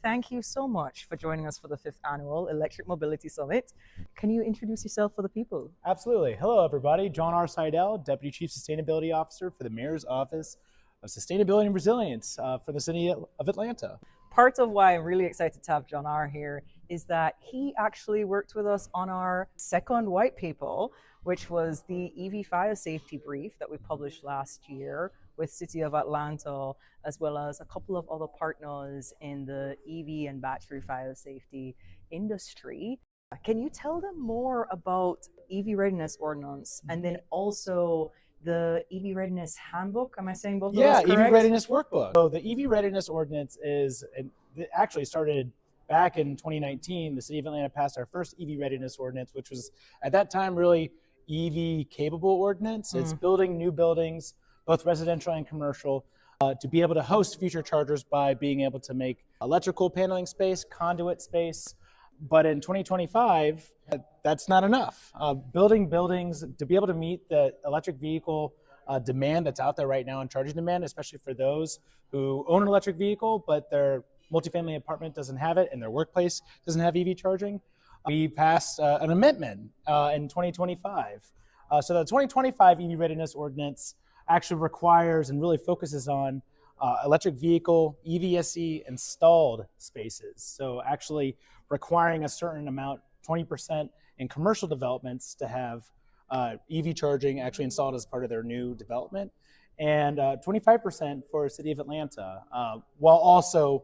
thank you so much for joining us for the 5th Annual Electric Mobility Summit. Can you introduce yourself for the people? Absolutely. Hello, everybody. John R. Seydel, Deputy Chief Sustainability Officer for the Mayor's Office of Sustainability and Resilience for the City of Atlanta. Part of why I'm really excited to have John R. here is that he actually worked with us on our second white paper, which was the EV fire safety brief that we published last year with City of Atlanta, as well as a couple of other partners in the EV and battery fire safety industry. Can you tell them more about EV readiness ordinance and then also the EV readiness handbook? Am I saying both of those correct? EV readiness workbook. So the EV readiness ordinance it actually started back in 2019. The City of Atlanta passed our first EV readiness ordinance, which was at that time really EV capable ordinance. It's building new buildings, both residential and commercial, to be able to host future chargers by being able to make electrical paneling space, conduit space. But in 2025, that's not enough. Building buildings to be able to meet the electric vehicle demand that's out there right now and charging demand, especially for those who own an electric vehicle, but their multifamily apartment doesn't have it and their workplace doesn't have EV charging. We passed an amendment in 2025. So the 2025 EV readiness ordinance actually requires and really focuses on electric vehicle EVSE installed spaces. So actually requiring a certain amount, 20% in commercial developments to have EV charging actually installed as part of their new development, and 25% for City of Atlanta, while also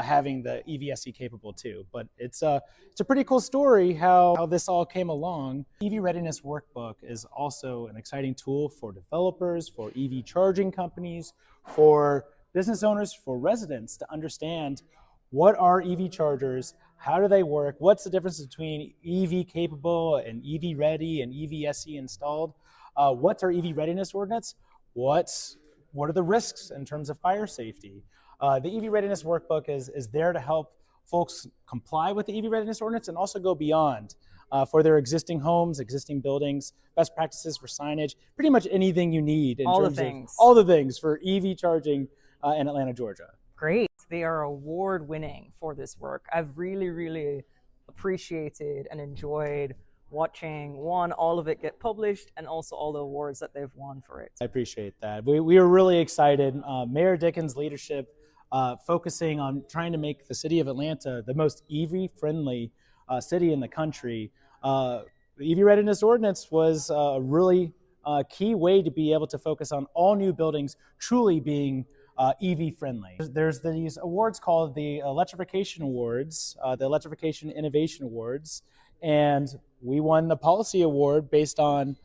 having the EVSE capable too. But it's a pretty cool story how this all came along. EV Readiness Workbook is also an exciting tool for developers, for EV charging companies, for business owners, for residents to understand what are EV chargers, how do they work, what's the difference between EV capable and EV ready and EVSE installed, what's our EV readiness ordinance, what are the risks in terms of fire safety. The EV Readiness Workbook is there to help folks comply with the EV Readiness Ordinance and also go beyond for their existing homes, existing buildings, best practices for signage, pretty much anything you need in terms of all the things for EV charging in Atlanta, Georgia. Great. They are award-winning for this work. I've really, really appreciated and enjoyed watching all of it get published and also all the awards that they've won for it. I appreciate that. We are really excited. Mayor Dickens' leadership focusing on trying to make the city of Atlanta the most EV-friendly city in the country. The EV Readiness Ordinance was a really key way to be able to focus on all new buildings truly being EV-friendly. There's these awards called the Electrification Awards, the Electrification Innovation Awards, and we won the Policy Award based on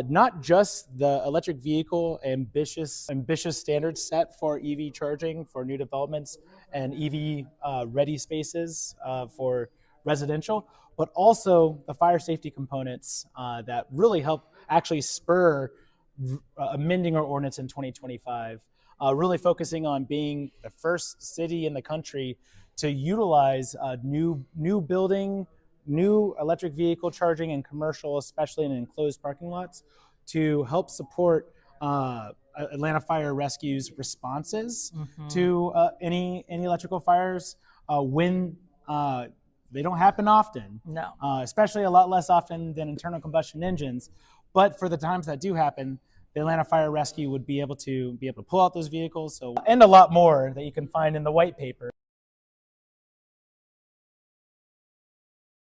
not just the electric vehicle ambitious standards set for EV charging for new developments and EV ready spaces for residential, but also the fire safety components that really help actually spur amending our ordinance in 2025, really focusing on being the first city in the country to utilize new electric vehicle charging and commercial, especially in enclosed parking lots, to help support Atlanta Fire Rescue's responses to any electrical fires when they don't happen often. No. Especially a lot less often than internal combustion engines. But for the times that do happen, the Atlanta Fire Rescue would be able to pull out those vehicles. And a lot more that you can find in the white paper.